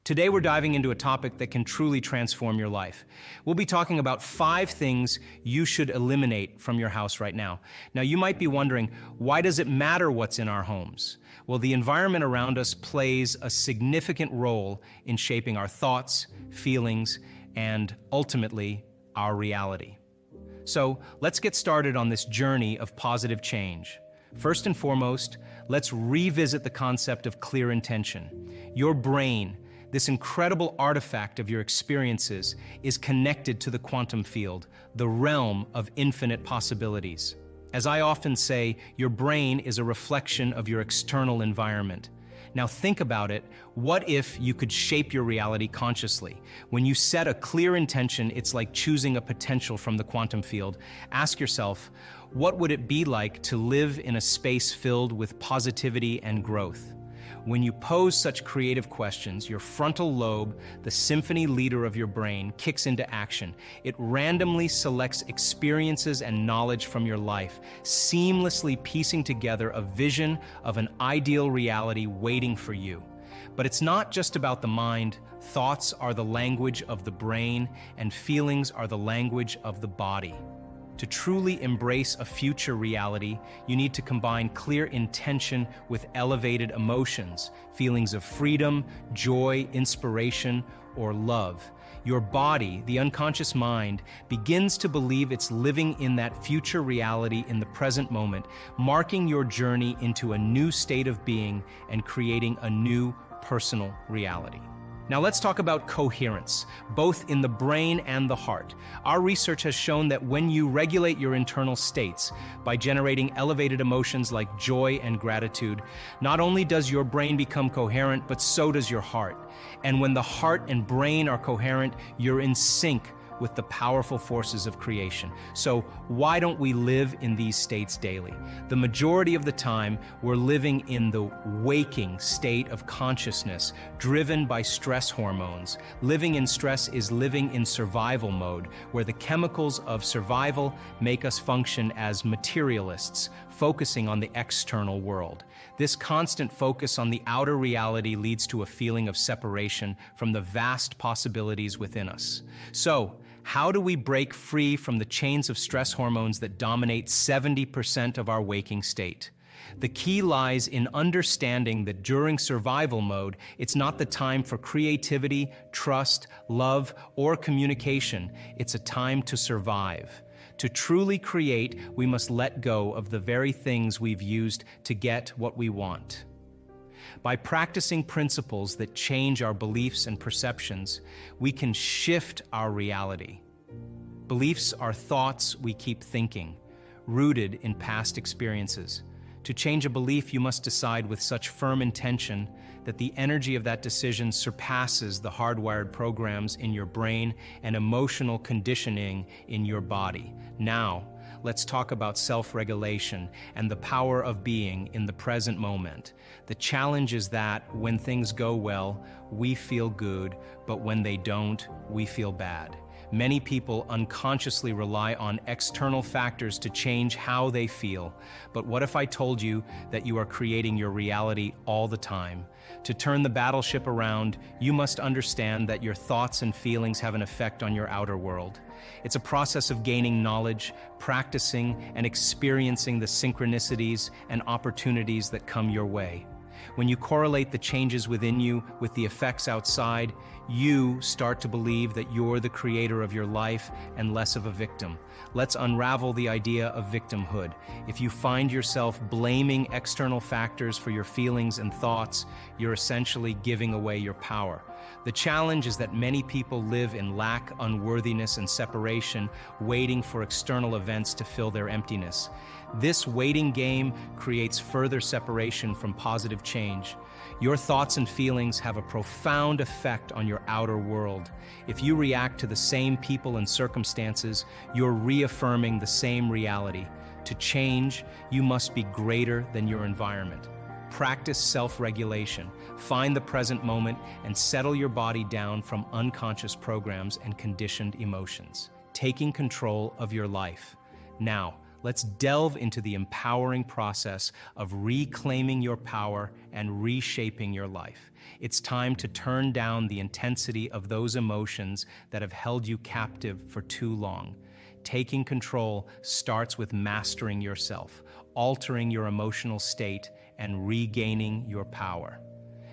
Today we're diving into a topic that can truly transform your life. We'll be talking about 5 things you should eliminate from your house right now. Now you might be wondering, why does it matter what's in our homes? Well, the environment around us plays a significant role in shaping our thoughts, feelings, and ultimately, our reality. So let's get started on this journey of positive change. First and foremost, let's revisit the concept of clear intention. Your brain, this incredible artifact of your experiences, is connected to the quantum field, the realm of infinite possibilities. As I often say, your brain is a reflection of your external environment. Now think about it. What if you could shape your reality consciously? When you set a clear intention, it's like choosing a potential from the quantum field. Ask yourself, what would it be like to live in a space filled with positivity and growth? When you pose such creative questions, your frontal lobe, the symphony leader of your brain, kicks into action. It randomly selects experiences and knowledge from your life, seamlessly piecing together a vision of an ideal reality waiting for you. But it's not just about the mind. Thoughts are the language of the brain, and feelings are the language of the body. To truly embrace a future reality, you need to combine clear intention with elevated emotions, feelings of freedom, joy, inspiration, or love. Your body, the unconscious mind, begins to believe it's living in that future reality in the present moment, marking your journey into a new state of being and creating a new personal reality. Now let's talk about coherence, both in the brain and the heart. Our research has shown that when you regulate your internal states by generating elevated emotions like joy and gratitude, not only does your brain become coherent, but so does your heart. And when the heart and brain are coherent, you're in sync with the powerful forces of creation. So why don't we live in these states daily? The majority of the time, we're living in the waking state of consciousness, driven by stress hormones. Living in stress is living in survival mode, where the chemicals of survival make us function as materialists, focusing on the external world. This constant focus on the outer reality leads to a feeling of separation from the vast possibilities within us. So, how do we break free from the chains of stress hormones that dominate 70% of our waking state? The key lies in understanding that during survival mode, it's not the time for creativity, trust, love, or communication. It's a time to survive. To truly create, we must let go of the very things we've used to get what we want. By practicing principles that change our beliefs and perceptions, we can shift our reality. Beliefs are thoughts we keep thinking, rooted in past experiences. To change a belief, you must decide with such firm intention that the energy of that decision surpasses the hardwired programs in your brain and emotional conditioning in your body. Now, let's talk about self-regulation and the power of being in the present moment. The challenge is that when things go well, we feel good, but when they don't, we feel bad. Many people unconsciously rely on external factors to change how they feel. But what if I told you that you are creating your reality all the time? To turn the battleship around, you must understand that your thoughts and feelings have an effect on your outer world. It's a process of gaining knowledge, practicing, and experiencing the synchronicities and opportunities that come your way. When you correlate the changes within you with the effects outside, you start to believe that you're the creator of your life and less of a victim. Let's unravel the idea of victimhood. If you find yourself blaming external factors for your feelings and thoughts, you're essentially giving away your power. The challenge is that many people live in lack, unworthiness, and separation, waiting for external events to fill their emptiness. This waiting game creates further separation from positive change. Your thoughts and feelings have a profound effect on your outer world. If you react to the same people and circumstances, you're reaffirming the same reality. To change, you must be greater than your environment. Practice self-regulation. Find the present moment and settle your body down from unconscious programs and conditioned emotions, taking control of your life. Now, Let's delve into the empowering process of reclaiming your power and reshaping your life. It's time to turn down the intensity of those emotions that have held you captive for too long. Taking control starts with mastering yourself, altering your emotional state, and regaining your power.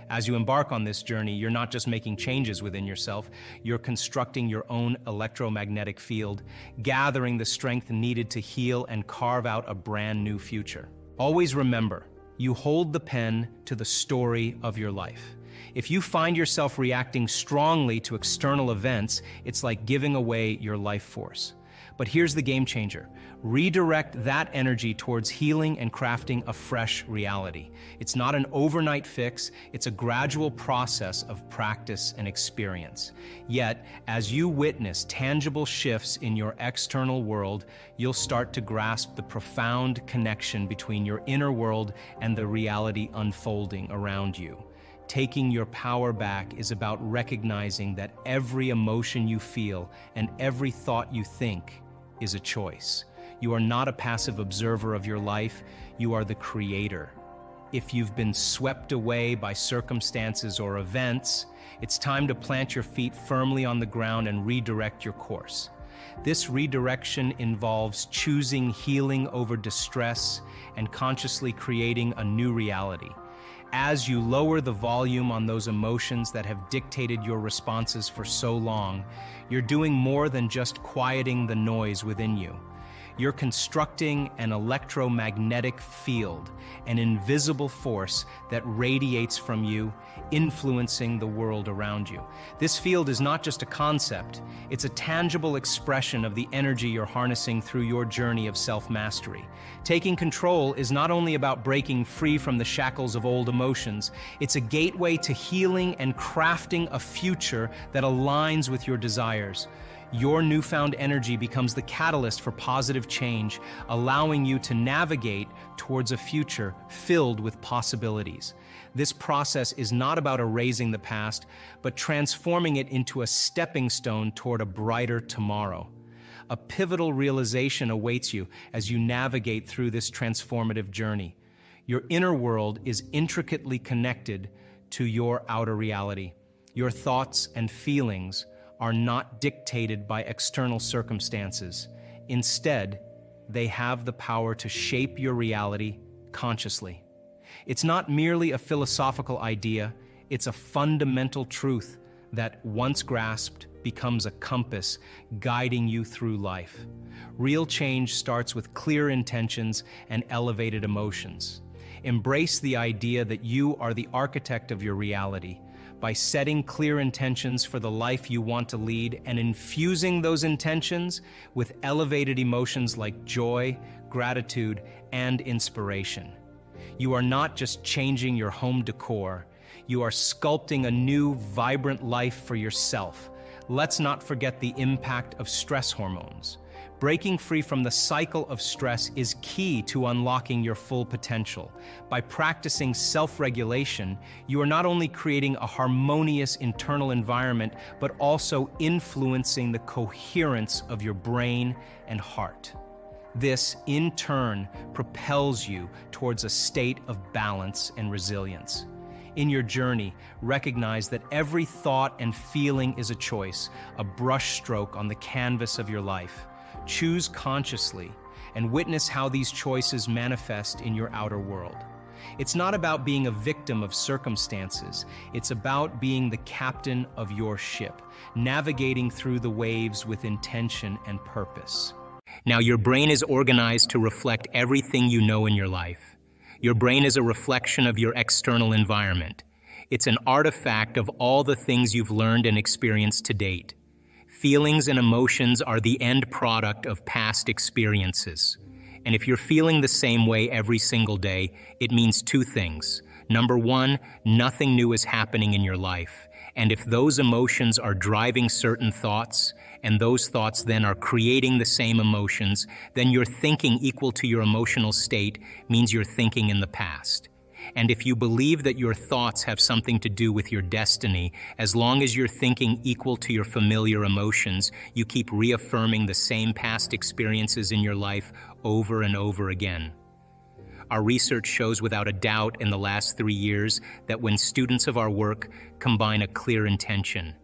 As you embark on this journey, you're not just making changes within yourself, you're constructing your own electromagnetic field, gathering the strength needed to heal and carve out a brand new future. Always remember, you hold the pen to the story of your life. If you find yourself reacting strongly to external events, it's like giving away your life force. But here's the game changer. Redirect that energy towards healing and crafting a fresh reality. It's not an overnight fix, it's a gradual process of practice and experience. Yet, as you witness tangible shifts in your external world, you'll start to grasp the profound connection between your inner world and the reality unfolding around you. Taking your power back is about recognizing that every emotion you feel and every thought you think is a choice. You are not a passive observer of your life, you are the creator. If you've been swept away by circumstances or events, it's time to plant your feet firmly on the ground and redirect your course. This redirection involves choosing healing over distress and consciously creating a new reality. As you lower the volume on those emotions that have dictated your responses for so long, you're doing more than just quieting the noise within you. You're constructing an electromagnetic field, an invisible force that radiates from you, influencing the world around you. This field is not just a concept, it's a tangible expression of the energy you're harnessing through your journey of self-mastery. Taking control is not only about breaking free from the shackles of old emotions, it's a gateway to healing and crafting a future that aligns with your desires. Your newfound energy becomes the catalyst for positive change, allowing you to navigate towards a future filled with possibilities. This process is not about erasing the past, but transforming it into a stepping stone toward a brighter tomorrow. A pivotal realization awaits you as you navigate through this transformative journey. Your inner world is intricately connected to your outer reality. Your thoughts and feelings are not dictated by external circumstances. Instead, they have the power to shape your reality consciously. It's not merely a philosophical idea, it's a fundamental truth that, once grasped, becomes a compass guiding you through life. Real change starts with clear intentions and elevated emotions. Embrace the idea that you are the architect of your reality. By setting clear intentions for the life you want to lead and infusing those intentions with elevated emotions like joy, gratitude, and inspiration. You are not just changing your home decor, you are sculpting a new, vibrant life for yourself. Let's not forget the impact of stress hormones. Breaking free from the cycle of stress is key to unlocking your full potential. By practicing self-regulation, you are not only creating a harmonious internal environment, but also influencing the coherence of your brain and heart. This, in turn, propels you towards a state of balance and resilience. In your journey, recognize that every thought and feeling is a choice, a brushstroke on the canvas of your life. Choose consciously and witness how these choices manifest in your outer world. It's not about being a victim of circumstances. It's about being the captain of your ship, navigating through the waves with intention and purpose. Now, your brain is organized to reflect everything you know in your life. Your brain is a reflection of your external environment. It's an artifact of all the things you've learned and experienced to date. Feelings and emotions are the end product of past experiences. And if you're feeling the same way every single day, it means two things. Number one, nothing new is happening in your life. And if those emotions are driving certain thoughts, and those thoughts then are creating the same emotions, then your thinking equal to your emotional state means you're thinking in the past. And if you believe that your thoughts have something to do with your destiny, as long as you're thinking equal to your familiar emotions, you keep reaffirming the same past experiences in your life over and over again. Our research shows without a doubt in the last 3 years that when students of our work combine a clear intention.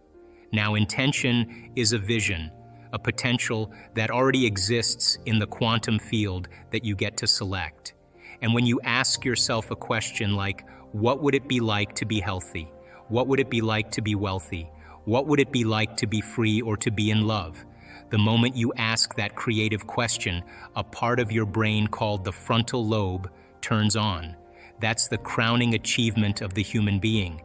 Now, intention is a vision, a potential that already exists in the quantum field that you get to select. And when you ask yourself a question like, what would it be like to be healthy? What would it be like to be wealthy? What would it be like to be free or to be in love? The moment you ask that creative question, a part of your brain called the frontal lobe turns on. That's the crowning achievement of the human being.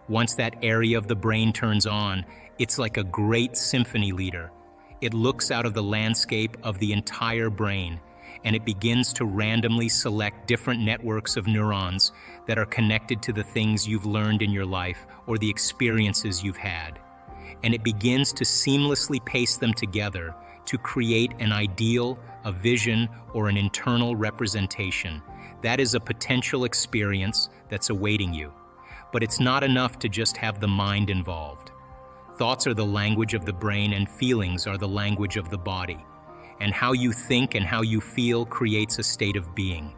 Once that area of the brain turns on, it's like a great symphony leader. It looks out of the landscape of the entire brain, and it begins to randomly select different networks of neurons that are connected to the things you've learned in your life or the experiences you've had. And it begins to seamlessly paste them together to create an ideal, a vision, or an internal representation. That is a potential experience that's awaiting you. But it's not enough to just have the mind involved. Thoughts are the language of the brain, and feelings are the language of the body. And how you think and how you feel creates a state of being.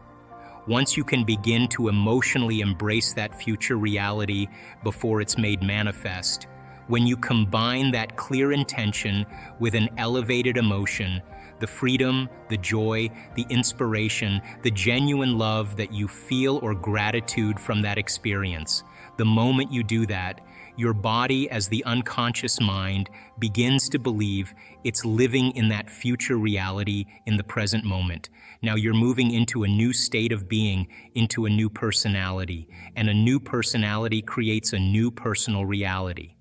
Once you can begin to emotionally embrace that future reality before it's made manifest, when you combine that clear intention with an elevated emotion, the freedom, the joy, the inspiration, the genuine love that you feel or gratitude from that experience, the moment you do that, your body, as the unconscious mind, begins to believe it's living in that future reality in the present moment. Now you're moving into a new state of being, into a new personality, and a new personality creates a new personal reality.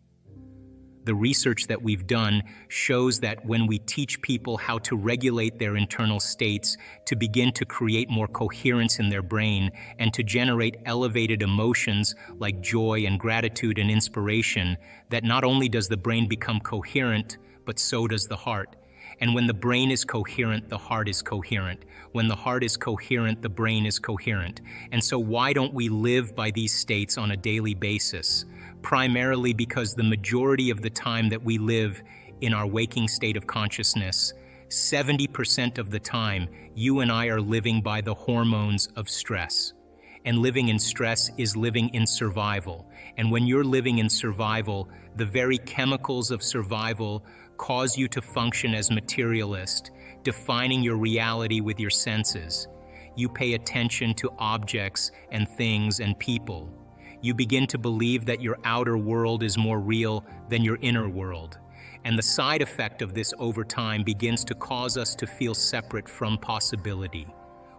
The research that we've done shows that when we teach people how to regulate their internal states, to begin to create more coherence in their brain, and to generate elevated emotions like joy and gratitude and inspiration, that not only does the brain become coherent, but so does the heart. And when the brain is coherent, the heart is coherent. When the heart is coherent, the brain is coherent. And so why don't we live by these states on a daily basis? Primarily because the majority of the time that we live in our waking state of consciousness, 70% of the time, you and I are living by the hormones of stress. And living in stress is living in survival. And when you're living in survival, the very chemicals of survival cause you to function as materialist, defining your reality with your senses. You pay attention to objects and things and people. You begin to believe that your outer world is more real than your inner world. And the side effect of this over time begins to cause us to feel separate from possibility.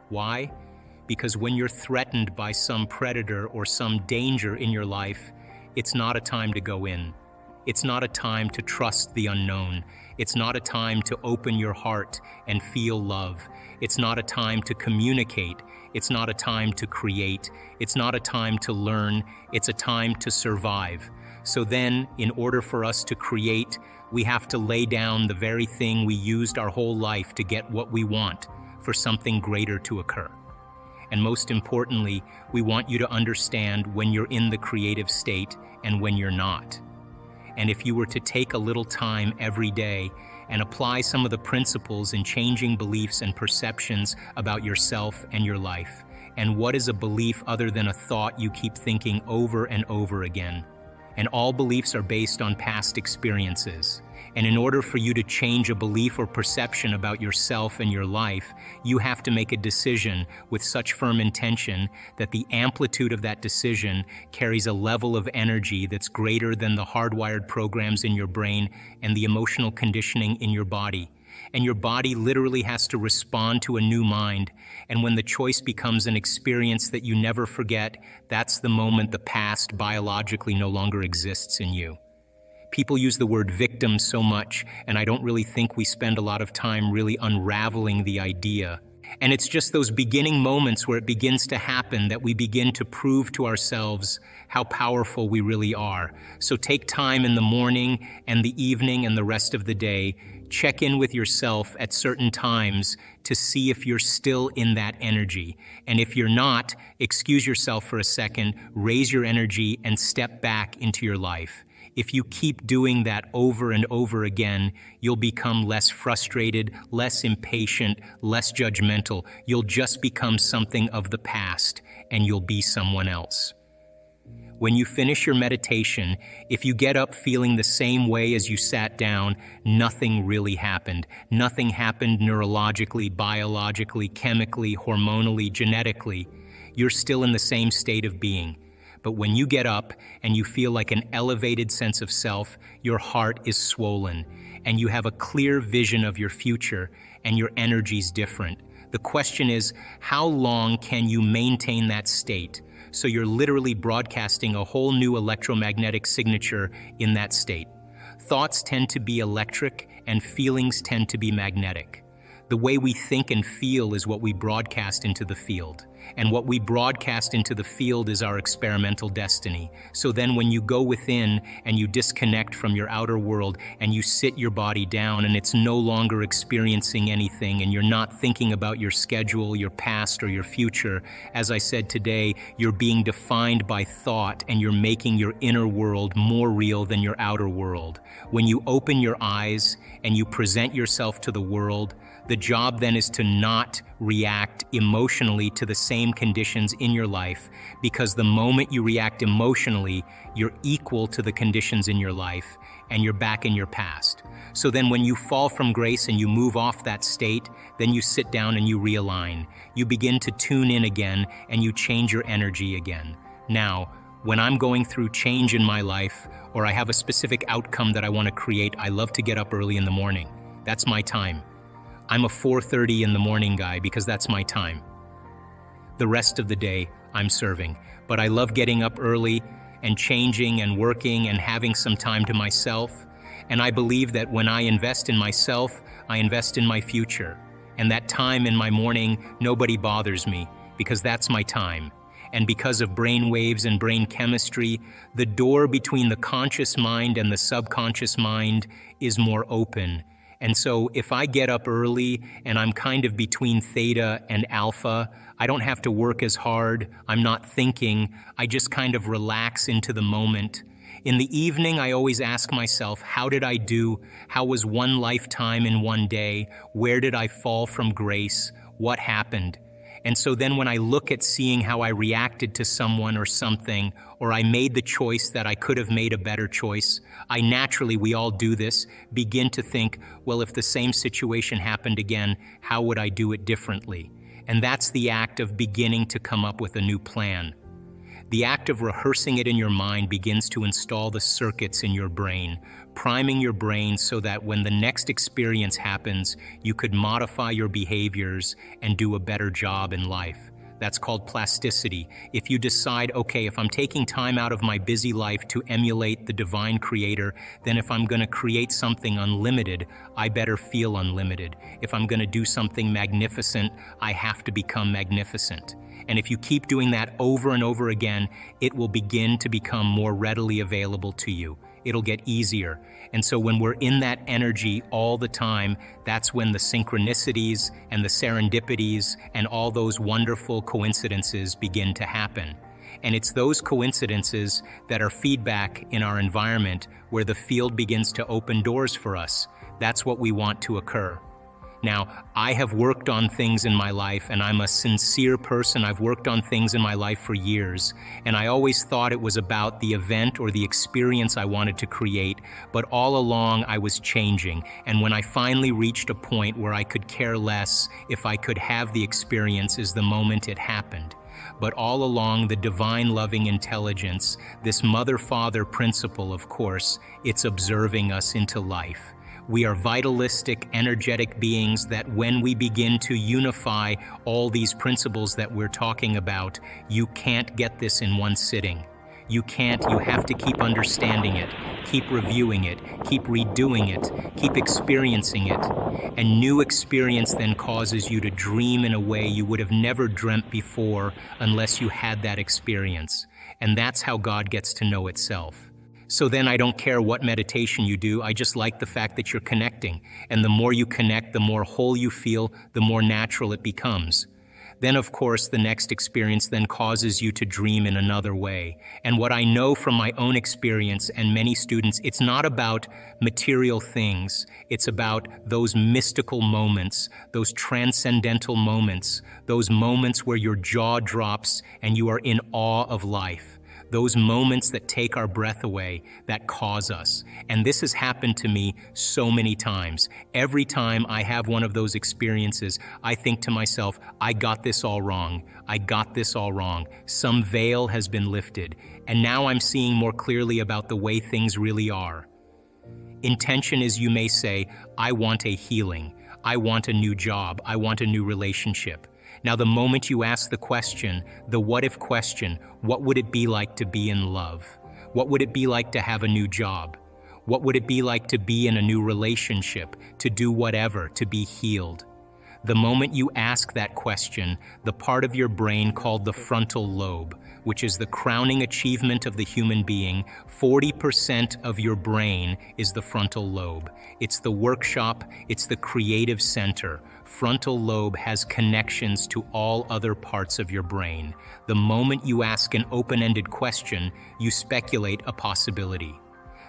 Why? Because when you're threatened by some predator or some danger in your life, it's not a time to go in. It's not a time to trust the unknown. It's not a time to open your heart and feel love. It's not a time to communicate. It's not a time to create. It's not a time to learn. It's a time to survive. So then, in order for us to create, we have to lay down the very thing we used our whole life to get what we want, for something greater to occur. And most importantly, we want you to understand when you're in the creative state and when you're not. And if you were to take a little time every day and apply some of the principles in changing beliefs and perceptions about yourself and your life, and what is a belief other than a thought you keep thinking over and over again? And all beliefs are based on past experiences. And in order for you to change a belief or perception about yourself and your life, you have to make a decision with such firm intention that the amplitude of that decision carries a level of energy that's greater than the hardwired programs in your brain and the emotional conditioning in your body. And your body literally has to respond to a new mind. And when the choice becomes an experience that you never forget, that's the moment the past biologically no longer exists in you. People use the word victim so much, and I don't really think we spend a lot of time really unraveling the idea. And it's just those beginning moments where it begins to happen that we begin to prove to ourselves how powerful we really are. So take time in the morning and the evening and the rest of the day Check in with yourself at certain times to see if you're still in that energy. And if you're not, excuse yourself for a second, raise your energy, and step back into your life. If you keep doing that over and over again, you'll become less frustrated, less impatient, less judgmental. You'll just become something of the past, and you'll be someone else. When you finish your meditation, if you get up feeling the same way as you sat down, nothing really happened. Nothing happened neurologically, biologically, chemically, hormonally, genetically. You're still in the same state of being. But when you get up and you feel like an elevated sense of self, your heart is swollen, and you have a clear vision of your future, and your energy's different. The question is, how long can you maintain that state? So you're literally broadcasting a whole new electromagnetic signature in that state. Thoughts tend to be electric, and feelings tend to be magnetic. The way we think and feel is what we broadcast into the field. And what we broadcast into the field is our experimental destiny. So then when you go within and you disconnect from your outer world and you sit your body down and it's no longer experiencing anything and you're not thinking about your schedule, your past, or your future, as I said today, you're being defined by thought and you're making your inner world more real than your outer world. When you open your eyes and you present yourself to the world, the job then is to not react emotionally to the same conditions in your life, because the moment you react emotionally, you're equal to the conditions in your life and you're back in your past. So then when you fall from grace and you move off that state, then you sit down and you realign. You begin to tune in again and you change your energy again. Now, when I'm going through change in my life or I have a specific outcome that I want to create, I love to get up early in the morning. That's my time. I'm a 4:30 in the morning guy because that's my time. The rest of the day, I'm serving. But I love getting up early and changing and working and having some time to myself. And I believe that when I invest in myself, I invest in my future. And that time in my morning, nobody bothers me because that's my time. And because of brain waves and brain chemistry, the door between the conscious mind and the subconscious mind is more open. And so if I get up early and I'm kind of between theta and alpha, I don't have to work as hard, I'm not thinking, I just kind of relax into the moment. In the evening, I always ask myself, how did I do? How was one lifetime in one day? Where did I fall from grace? What happened? And so then when I look at seeing how I reacted to someone or something, or I made the choice that I could have made a better choice, I naturally, we all do this, begin to think, well, if the same situation happened again, how would I do it differently? And that's the act of beginning to come up with a new plan. The act of rehearsing it in your mind begins to install the circuits in your brain, priming your brain so that when the next experience happens, you could modify your behaviors and do a better job in life. That's called plasticity. If you decide, okay, if I'm taking time out of my busy life to emulate the divine creator, then if I'm going to create something unlimited, I better feel unlimited. If I'm going to do something magnificent, I have to become magnificent. And if you keep doing that over and over again, it will begin to become more readily available to you. It'll get easier. And so when we're in that energy all the time, that's when the synchronicities and the serendipities and all those wonderful coincidences begin to happen. And it's those coincidences that are feedback in our environment where the field begins to open doors for us. That's what we want to occur. Now, I have worked on things in my life, and I'm a sincere person. I've worked on things in my life for years, and I always thought it was about the event or the experience I wanted to create, but all along I was changing. And when I finally reached a point where I could care less if I could have the experience is the moment it happened. But all along, the divine loving intelligence, this mother-father principle, of course, it's observing us into life. We are vitalistic, energetic beings that when we begin to unify all these principles that we're talking about, you can't get this in one sitting. You can't, you have to keep understanding it, keep reviewing it, keep redoing it, keep experiencing it. And new experience then causes you to dream in a way you would have never dreamt before unless you had that experience. And that's how God gets to know itself. So then I don't care what meditation you do, I just like the fact that you're connecting. And the more you connect, the more whole you feel, the more natural it becomes. Then, of course, the next experience then causes you to dream in another way. And what I know from my own experience and many students, it's not about material things. It's about those mystical moments, those transcendental moments, those moments where your jaw drops and you are in awe of life. Those moments that take our breath away, that cause us. And this has happened to me so many times. Every time I have one of those experiences, I think to myself, I got this all wrong. I got this all wrong. Some veil has been lifted, and now I'm seeing more clearly about the way things really are. Intention is, you may say, I want a healing. I want a new job. I want a new relationship. Now, the moment you ask the question, the what-if question, what would it be like to be in love? What would it be like to have a new job? What would it be like to be in a new relationship, to do whatever, to be healed? The moment you ask that question, the part of your brain called the frontal lobe, which is the crowning achievement of the human being, 40% of your brain is the frontal lobe. It's the workshop, it's the creative center. Frontal lobe has connections to all other parts of your brain. The moment you ask an open-ended question, you speculate a possibility.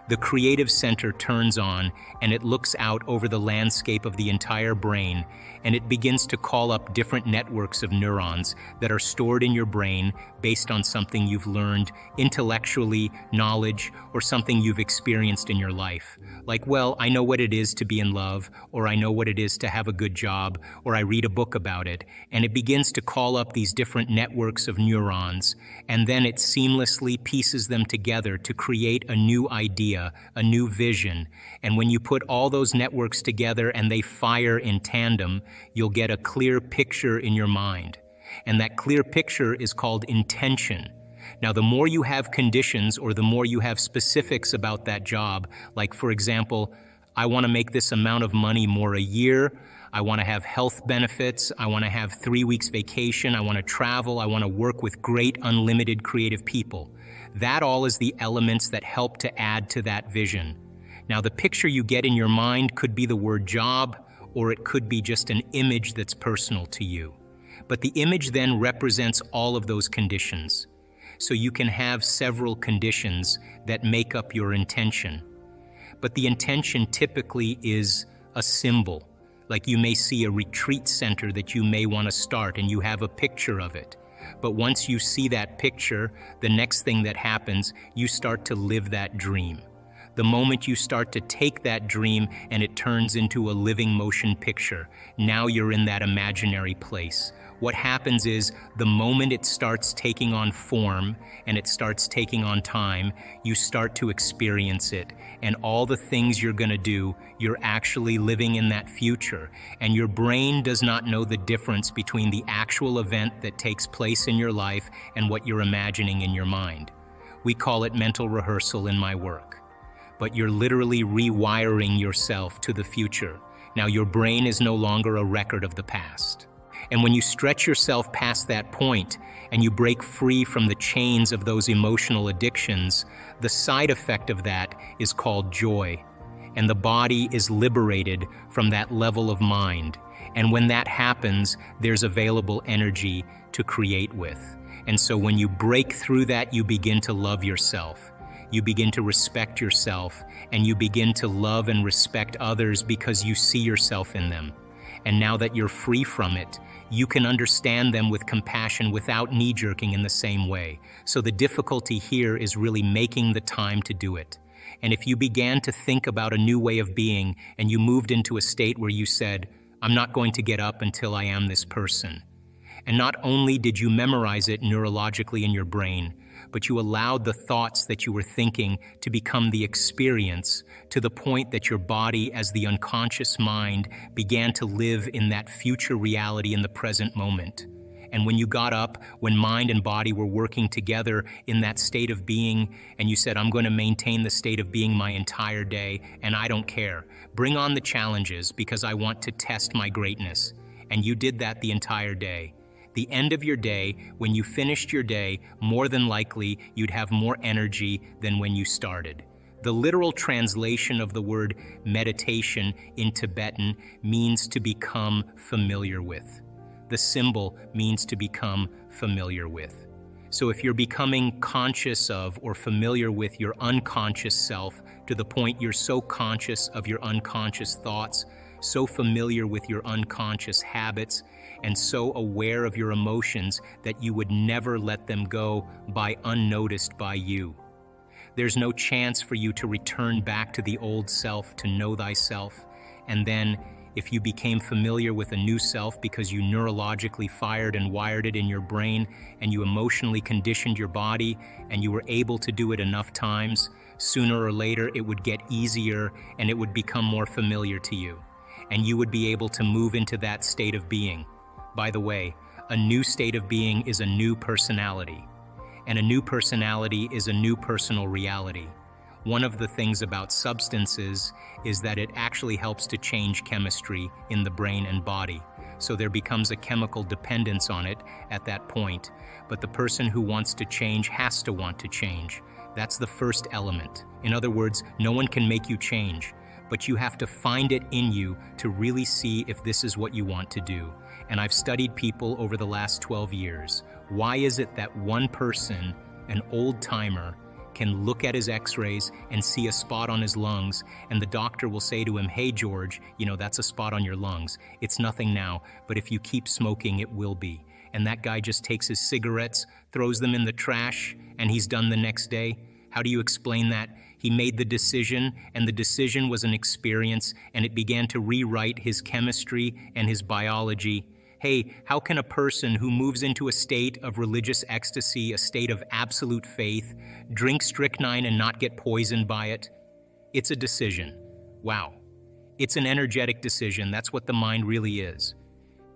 The creative center turns on and it looks out over the landscape of the entire brain, and it begins to call up different networks of neurons that are stored in your brain based on something you've learned intellectually, knowledge, or something you've experienced in your life. Like, well, I know what it is to be in love, or I know what it is to have a good job, or I read a book about it, and it begins to call up these different networks of neurons, and then it seamlessly pieces them together to create a new idea, a new vision. And when you put all those networks together and they fire in tandem, you'll get a clear picture in your mind. And that clear picture is called intention. Now, the more you have conditions or the more you have specifics about that job, like, for example, I want to make this amount of money more a year, I want to have health benefits, I want to have 3 weeks vacation, I want to travel, I want to work with great unlimited creative people. That all is the elements that help to add to that vision. Now, the picture you get in your mind could be the word job, or it could be just an image that's personal to you. But the image then represents all of those conditions. So you can have several conditions that make up your intention. But the intention typically is a symbol. Like, you may see a retreat center that you may want to start and you have a picture of it. But once you see that picture, the next thing that happens, you start to live that dream. The moment you start to take that dream and it turns into a living motion picture, now you're in that imaginary place. What happens is, the moment it starts taking on form and it starts taking on time, you start to experience it. And all the things you're going to do, you're actually living in that future. And your brain does not know the difference between the actual event that takes place in your life and what you're imagining in your mind. We call it mental rehearsal in my work. But you're literally rewiring yourself to the future. Now, your brain is no longer a record of the past. And when you stretch yourself past that point and you break free from the chains of those emotional addictions, the side effect of that is called joy. And the body is liberated from that level of mind. And when that happens, there's available energy to create with. And so when you break through that, you begin to love yourself. You begin to respect yourself, and you begin to love and respect others because you see yourself in them. And now that you're free from it, you can understand them with compassion without knee-jerking in the same way. So the difficulty here is really making the time to do it. And if you began to think about a new way of being and you moved into a state where you said, I'm not going to get up until I am this person. And not only did you memorize it neurologically in your brain, but you allowed the thoughts that you were thinking to become the experience, to the point that your body, as the unconscious mind, began to live in that future reality in the present moment. And when you got up, when mind and body were working together in that state of being, and you said, I'm going to maintain the state of being my entire day, and I don't care. Bring on the challenges because I want to test my greatness. And you did that the entire day. The end of your day, when you finished your day, more than likely you'd have more energy than when you started. The literal translation of the word meditation in Tibetan means to become familiar with. The symbol means to become familiar with. So if you're becoming conscious of or familiar with your unconscious self to the point you're so conscious of your unconscious thoughts, so familiar with your unconscious habits, and so aware of your emotions that you would never let them go by unnoticed by you. There's no chance for you to return back to the old self to know thyself, and then if you became familiar with a new self because you neurologically fired and wired it in your brain and you emotionally conditioned your body and you were able to do it enough times, sooner or later it would get easier and it would become more familiar to you. And you would be able to move into that state of being. By the way, a new state of being is a new personality. And a new personality is a new personal reality. One of the things about substances is that it actually helps to change chemistry in the brain and body. So there becomes a chemical dependence on it at that point. But the person who wants to change has to want to change. That's the first element. In other words, no one can make you change, but you have to find it in you to really see if this is what you want to do. And I've studied people over the last 12 years. Why is it that one person, an old timer, can look at his x-rays and see a spot on his lungs, and the doctor will say to him, "Hey George, that's a spot on your lungs. It's nothing now, but if you keep smoking, it will be." And that guy just takes his cigarettes, throws them in the trash, and he's done the next day? How do you explain that? He made the decision, and the decision was an experience, and it began to rewrite his chemistry and his biology. Hey, how can a person who moves into a state of religious ecstasy, a state of absolute faith, drink strychnine and not get poisoned by it? It's a decision. Wow. It's an energetic decision. That's what the mind really is.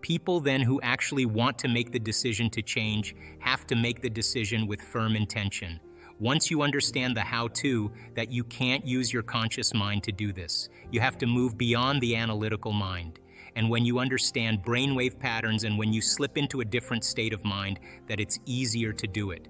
People then who actually want to make the decision to change have to make the decision with firm intention. Once you understand the how-to, that you can't use your conscious mind to do this. You have to move beyond the analytical mind. And when you understand brainwave patterns and when you slip into a different state of mind, that it's easier to do it.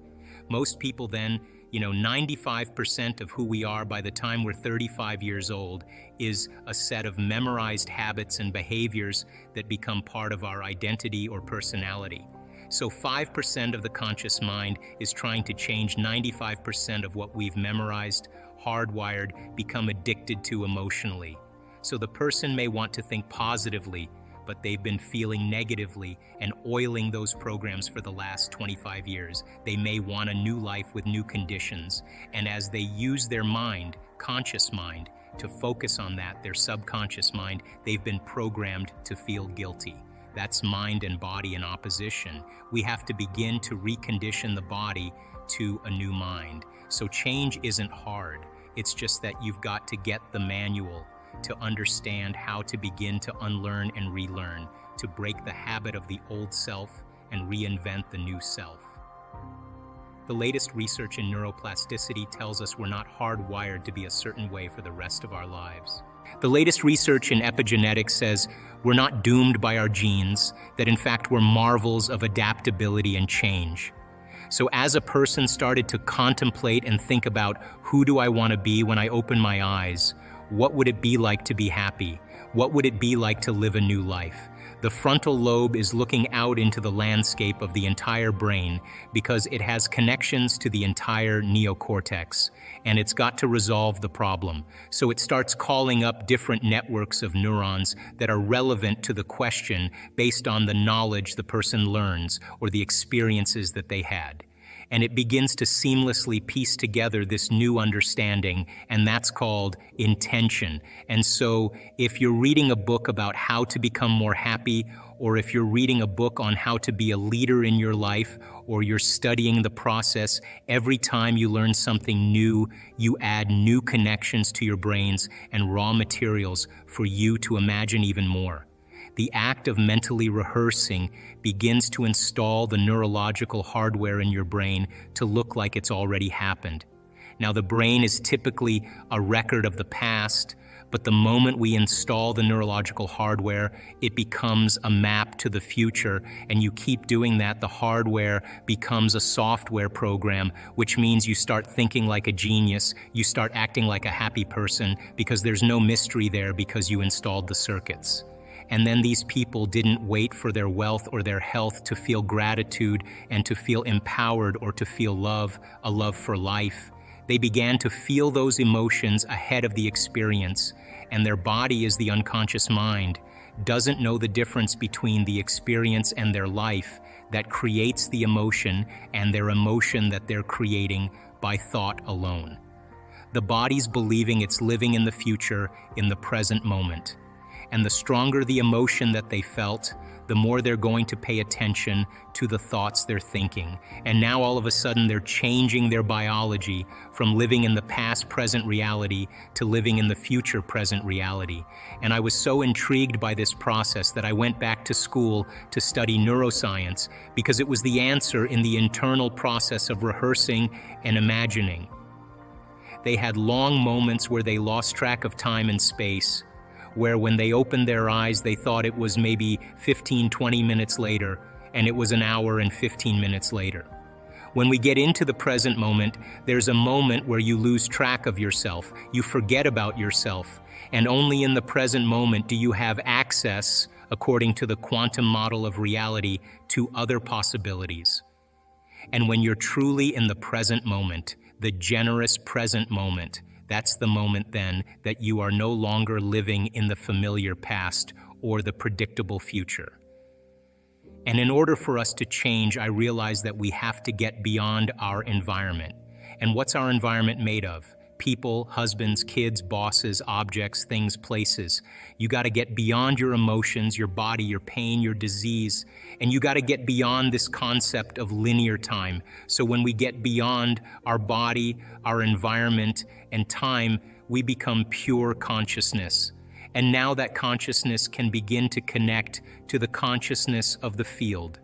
Most people then, 95% of who we are by the time we're 35 years old is a set of memorized habits and behaviors that become part of our identity or personality. So 5% of the conscious mind is trying to change 95% of what we've memorized, hardwired, become addicted to emotionally. So the person may want to think positively, but they've been feeling negatively and oiling those programs for the last 25 years. They may want a new life with new conditions. And as they use their mind, conscious mind, to focus on that, their subconscious mind, they've been programmed to feel guilty. That's mind and body in opposition. We have to begin to recondition the body to a new mind. So change isn't hard. It's just that you've got to get the manual to understand how to begin to unlearn and relearn, to break the habit of the old self and reinvent the new self. The latest research in neuroplasticity tells us we're not hardwired to be a certain way for the rest of our lives. The latest research in epigenetics says we're not doomed by our genes, that in fact we're marvels of adaptability and change. So as a person started to contemplate and think about who do I want to be when I open my eyes, what would it be like to be happy? What would it be like to live a new life? The frontal lobe is looking out into the landscape of the entire brain because it has connections to the entire neocortex, and it's got to resolve the problem. So it starts calling up different networks of neurons that are relevant to the question based on the knowledge the person learns or the experiences that they had. And it begins to seamlessly piece together this new understanding, and that's called intention. And so if you're reading a book about how to become more happy, or if you're reading a book on how to be a leader in your life, or you're studying the process, every time you learn something new, you add new connections to your brains and raw materials for you to imagine even more. The act of mentally rehearsing begins to install the neurological hardware in your brain to look like it's already happened. Now, the brain is typically a record of the past, but the moment we install the neurological hardware, it becomes a map to the future, and you keep doing that, the hardware becomes a software program, which means you start thinking like a genius, you start acting like a happy person, because there's no mystery there because you installed the circuits. And then these people didn't wait for their wealth or their health to feel gratitude and to feel empowered or to feel love, a love for life. They began to feel those emotions ahead of the experience, and their body, is the unconscious mind, doesn't know the difference between the experience and their life that creates the emotion and their emotion that they're creating by thought alone. The body's believing it's living in the future, in the present moment. And the stronger the emotion that they felt, the more they're going to pay attention to the thoughts they're thinking. And now all of a sudden they're changing their biology from living in the past present reality to living in the future present reality. And I was so intrigued by this process that I went back to school to study neuroscience, because it was the answer in the internal process of rehearsing and imagining. They had long moments where they lost track of time and space, where when they opened their eyes, they thought it was maybe 15, 20 minutes later, and it was an hour and 15 minutes later. When we get into the present moment, there's a moment where you lose track of yourself, you forget about yourself, and only in the present moment do you have access, according to the quantum model of reality, to other possibilities. And when you're truly in the present moment, the generous present moment, that's the moment then that you are no longer living in the familiar past or the predictable future. And in order for us to change, I realize that we have to get beyond our environment. And what's our environment made of? People, husbands, kids, bosses, objects, things, places. You got to get beyond your emotions, your body, your pain, your disease, and you got to get beyond this concept of linear time. So when we get beyond our body, our environment, and time, we become pure consciousness. And now that consciousness can begin to connect to the consciousness of the field.